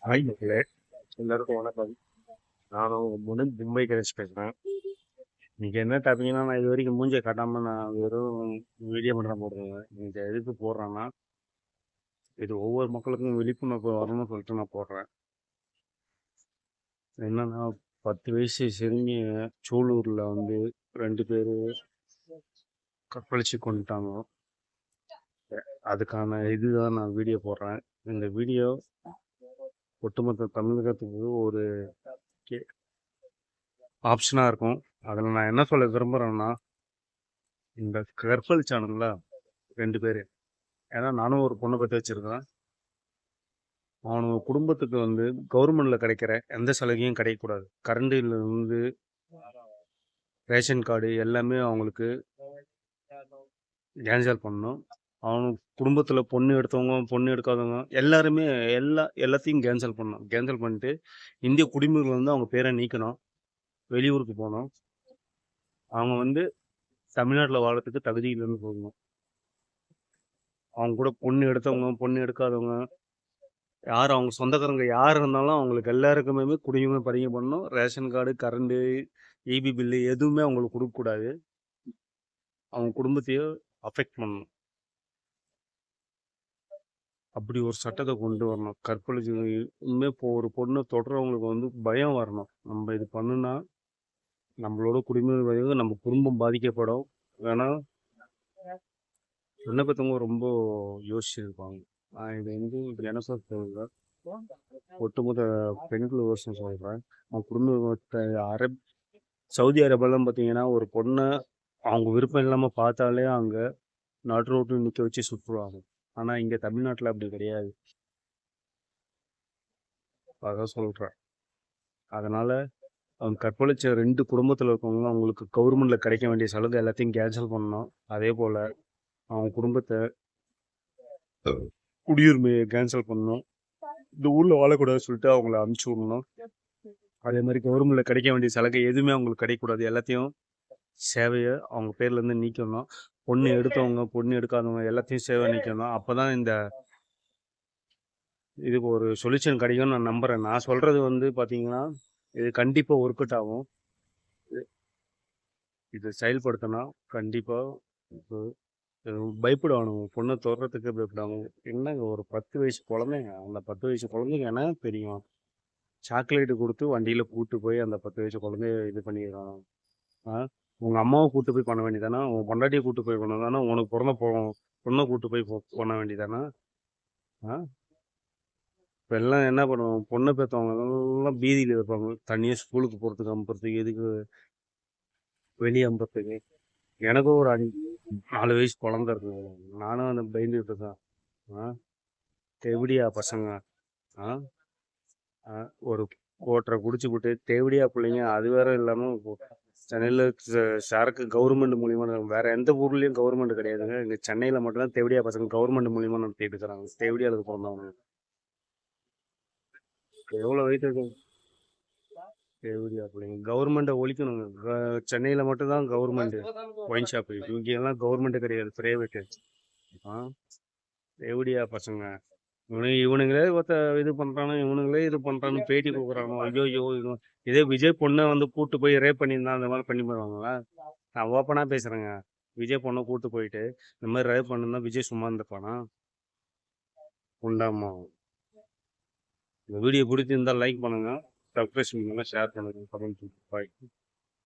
Hi மக்களே, எல்லாருக்கும் வணக்கம். நானும் மும்பை கணேஷ் பேசுகிறேன். இன்னைக்கு என்ன டாபிக்னா, நான் இது வரைக்கும் மூஞ்சியை காட்டாமல் நான் வெறும் வீடியோ மட்டும் தான் போடுறேன். இந்த எதுக்கு போடுறேன்னா, இது ஒவ்வொரு மக்களுக்கும் விழிப்புணர்வு வரணும்னு சொல்லிட்டு நான் போடுறேன். என்னன்னா, 10 வயசு சிறுமியை சூலூரில் வந்து 2 பேர் கற்பழிச்சு கொண்டுட்டாங்க. அதுக்கான இதுதான் நான் வீடியோ போடுறேன். இந்த வீடியோ ஒட்டுமொத்த தமிழகத்துக்கு ஒரு ஆப்ஷனாக இருக்கும். அதில் நான் என்ன சொல்ல விரும்புகிறேன்னா, இந்த கற்பழிச்சானுங்கள 2 பேர், ஏன்னா நானும் ஒரு பொண்ணை பற்றி வச்சுருக்கேன். அவனுங்க குடும்பத்துக்கு வந்து கவர்மெண்ட்டில் கிடைக்கிற எந்த சலுகையும் கிடைக்கக்கூடாது. கரண்டிலிருந்து ரேஷன் கார்டு எல்லாமே அவங்களுக்கு கேன்சல் பண்ணணும். அவனுக்கு குடும்பத்தில் பொண்ணு எடுத்தவங்க பொண்ணு எடுக்காதவங்க எல்லாருமே எல்லாத்தையும் கேன்சல் பண்ணணும். கேன்சல் பண்ணிட்டு இந்திய குடிமக்கள் வந்து அவங்க பேரை நீக்கணும். வெளியூருக்கு போகணும். அவங்க வந்து தமிழ்நாட்டில் வாழறதுக்கு தகுதி இல்லைன்னு போகணும். அவங்க கூட பொண்ணு எடுத்தவங்க பொண்ணு எடுக்காதவங்க யார் அவங்க சொந்தக்காரங்க யார் இருந்தாலும் அவங்களுக்கு எல்லாருக்குமே குடியுரிமை பதிவு பண்ணணும். Ration card, current, EB bill எதுவுமே அவங்களுக்கு கொடுக்கக்கூடாது. அவங்க குடும்பத்தையே அஃபெக்ட் பண்ணணும். அப்படி ஒரு சட்டத்தை கொண்டு வரணும். கற்பழிச்சு உண்மையாக இப்போ ஒரு பொண்ணை தொடர்றவங்களுக்கு வந்து பயம் வரணும். நம்ம இது பண்ணுனா நம்மளோட குடியுரிமை பதிவு, நம்ம குடும்பம் பாதிக்கப்படும். வேணா பொண்ணை பெற்றவங்க ரொம்ப யோசிச்சிருப்பாங்க. நான் இது வந்து என்ன சொல்கிறேன், ஒட்டுமொத்த பெண்கள் வருஷம் சொல்கிறேன். அவன் குடும்பத்தை சவுதி அரேபியாலாம் பார்த்தீங்கன்னா, ஒரு பொண்ணை அவங்க விருப்பம் இல்லாமல் பார்த்தாலே அங்கே நடு ரோட்டில் நிற்க வச்சு சுற்றுவாங்க. ஆனால் இங்கே தமிழ்நாட்டில் அப்படி கிடையாது. அதான் சொல்கிறேன். அதனால் அவங்க கற்பழிச்ச 2 குடும்பத்தில் இருக்கவங்க அவங்களுக்கு கவர்மெண்ட்டில் கிடைக்க வேண்டிய சலுகை எல்லாத்தையும் கேன்சல் பண்ணணும். அதே போல் அவங்க குடும்பத்தை குடியுரிமையை கேன்சல் பண்ணணும். இந்த ஊரில் வாழக்கூடாதுன்னு சொல்லிட்டு அவங்கள அனுப்பிச்சி விடணும். அதே மாதிரி கவர்மெண்ட்டில் கிடைக்க வேண்டிய சலுகை எதுவுமே அவங்களுக்கு கிடைக்கக்கூடாது. எல்லாத்தையும் சேவையை அவங்க பேர்லேருந்து நீக்கணும். பொண்ணு எடுத்தவங்க பொண்ணு எடுக்காதவங்க எல்லாத்தையும் சேவை நீக்கணும். அப்போ தான் இந்த இதுக்கு ஒரு சொல்யூஷன் கிடைக்கும்னு நான் நம்புகிறேன். நான் சொல்கிறது வந்து பார்த்தீங்கன்னா, இது கண்டிப்பாக ஒர்க் அவுட் ஆகும். இதை செயல்படுத்தினா கண்டிப்பாக பயப்படுவானுங்க. பொண்ணை தொடுறதுக்கு பயப்படுவாங்க. என்னங்க ஒரு 10 வயசு குழந்தைங்க, அந்த 10 வயசு குழந்தைங்க என்ன தெரியும்? சாக்லேட்டு கொடுத்து வண்டியில் கூப்பிட்டு போய் அந்த 10 வயசு குழந்தைய இது பண்ணிடுறான். உங்கள் அம்மாவை கூப்பிட்டு போய் பண்ண வேண்டியதானே? உன் பொண்டாட்டியை கூப்பிட்டு போய் பண்ண தானே? உனக்கு பிறந்த பொண்ணை கூப்பிட்டு போய் பண்ண வேண்டியதானே? ஆ இப்போ எல்லாம் என்ன பண்ணுவோம், பொண்ணை பெற்றவங்க எல்லாம் பீதியில் இருப்பாங்க. தனியாக ஸ்கூலுக்கு போகிறதுக்கு அனுப்புறதுக்கு, எதுக்கு வெளியே அனுப்புறதுக்கு. எனக்கும் ஒரு 4 வயசு குழந்த இருக்குங்க. நானும் அந்த பயந்துகிட்டு இருக்கேன். ஆ எப்படியா பசங்க? ஆ ஒரு கோட்டரை குடிச்சுப்புட்டு தேவடியா பிள்ளைங்க. அது வேற இல்லாமல் சென்னையில் சரக்கு கவர்மெண்ட் மூலியமாக வேற எந்த ஊர்லேயும் கவர்மெண்ட் கிடையாதுங்க. இங்கே சென்னையில் மட்டும்தான் தேவடியா பசங்க கவர்மெண்ட் மூலியமாக நடத்திட்டு இருக்கிறாங்க. தேவடியாவுக்கு பிறந்தவங்க எவ்வளோ வெயிட் இருக்கு? தேவடியா பிள்ளைங்க கவர்மெண்ட்டை ஒழிக்கணுங்க. சென்னையில் மட்டும்தான் கவர்மெண்ட் ஒயின் ஷாப்பு. இவங்க எல்லாம் கவர்மெண்ட் கிடையாது, பிரைவேட்டு. ஆ தேவடியா பசங்க இவனுங்களே இது பண்ணுறானு, இவனுங்களே இது பண்ணுறான்னு பேட்டி கொடுக்குறானோ. ஐயோ ஐயோ இதே விஜய் பொண்ணை வந்து கூப்பிட்டு போய் ரேப் பண்ணியிருந்தா அந்த மாதிரி பண்ணி போயிடுவாங்களா? நான் ஓப்பனாக பேசுகிறேங்க. விஜய் பொண்ணை கூப்பிட்டு போயிட்டு இந்த மாதிரி ரேப் பண்ணிருந்தா விஜய் சும்மா இருந்துப்பானா? உண்டாமா? இந்த வீடியோ பிடிச்சிருந்தால் லைக் பண்ணுங்கள், சப்ஸ்கிரைப் பண்ணுங்கள், ஷேர் பண்ணுங்கள், கமெண்ட் பண்ணுங்கள். பாய்.